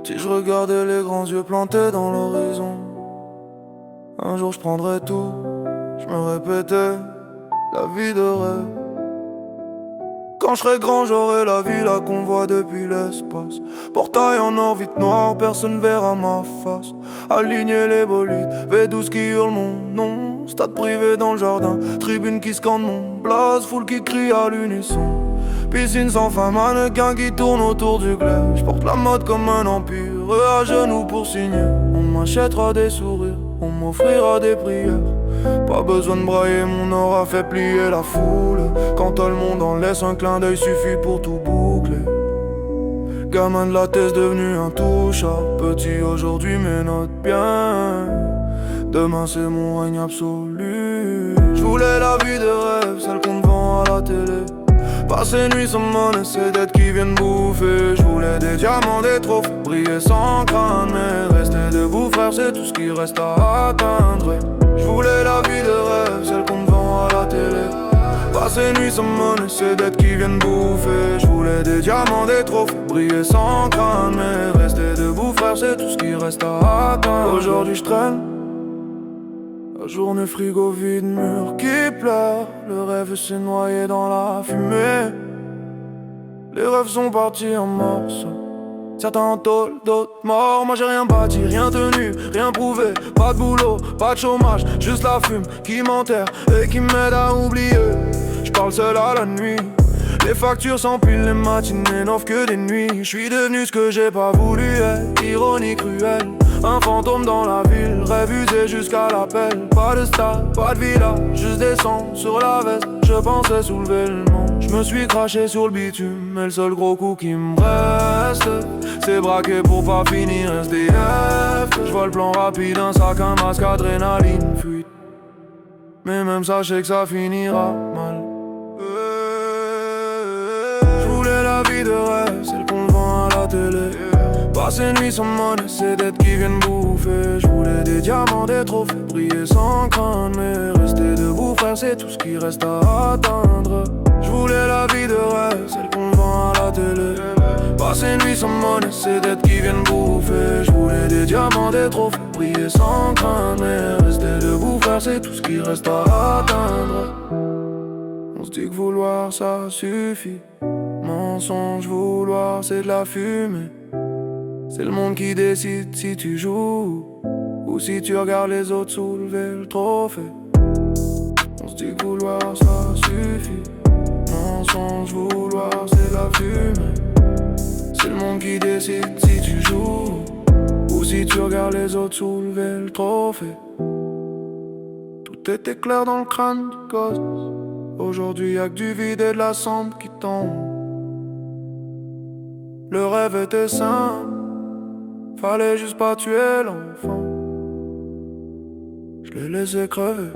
Petit, je regardais les grands yeux plantés dans l'horizon. Un jour je prendrai tout, je me répétais, la vie de rêve. Quand je serai grand, j'aurai la villa qu'on voit depuis l'espace. Portail en or, vite noir, personne verra ma face. Aligner les bolides, V12 qui hurle mon nom. Stade privé dans le jardin, tribune qui scande mon blaze. Foule qui crie à l'unisson. Piscine sans fin, mannequin qui tourne autour du glaive. J'porte la mode comme un empire, eux à genoux pour signer. On m'achètera des sourires, on m'offrira des prières. Pas besoin de brailler, mon aura fait plier la foule. Quand tout le monde en laisse, un clin d'œil suffit pour tout boucler. Gamin de la thèse devenu intouchable. Petit aujourd'hui mais note bien. Demain c'est mon règne absolu. J'voulais la vie de rêve, celle qu'on te vend à la télé. Passer nuit sans monnaie, c'est dettes qui viennent bouffer. J'voulais des diamants, des trophées, briller sans craindre. Mais rester debout frère, c'est tout ce qui reste à atteindre. J'voulais la vie de rêve, celle qu'on te vend à la télé. Passer nuit sans monnaie, c'est dettes qui viennent bouffer. J'voulais des diamants, des trophées, briller sans craindre. Mais rester debout frère, c'est tout ce qui reste à atteindre. Aujourd'hui j'traîne, la journée frigo vide, mur qui pleure. Le rêve s'est noyé dans la fumée. Les rêves sont partis en morceaux. Certains en tôle, d'autres morts. Moi j'ai rien bâti, rien tenu, rien prouvé. Pas de boulot, pas de chômage, juste la fume qui m'enterre et qui m'aide à oublier. J'parle seul à la nuit. Les factures s'empilent, les matinées n'offrent que des nuits. J'suis devenu ce que j'ai pas voulu être, ironie cruelle. Un fantôme dans la ville, rêve usé jusqu'à l'appel. Pas de stade, pas de villa, juste des sangs sur la veste. Je pensais soulever le monde, je me suis craché sur le bitume. Mais le seul gros coup qui me reste, c'est braquer pour pas finir SDF. Je vois le plan rapide, un sac, un masque, adrénaline, fuite. Mais même ça, je sais que ça finira mal. J'voulais la vie de rêve, celle qu'on vend à la télé. Passer nuit sans monnaie, c'est dettes qui viennent bouffer. J'voulais des diamants, des trophées, briller sans craindre. Mais rester debout frère, c'est tout ce qui reste à atteindre. J'voulais la vie de rêve, celle qu'on vend à la télé. Passer nuit sans monnaie, c'est dettes qui viennent bouffer. J'voulais des diamants, des trophées, briller sans craindre. Mais rester debout frère, c'est tout ce qui reste à atteindre. On se dit que vouloir ça suffit. Mensonge, vouloir c'est de la fumée. C'est le monde qui décide si tu joues ou si tu regardes les autres soulever le trophée. On se dit que vouloir ça suffit. Mensonge, vouloir c'est de la fumée. C'est le monde qui décide si tu joues ou si tu regardes les autres soulever le trophée. Tout était clair dans le crâne du gosse. Aujourd'hui y'a que du vide et de la cendre qui tombe. Le rêve était simple, fallait juste pas tuer l'enfant. Je l'ai laissé crever.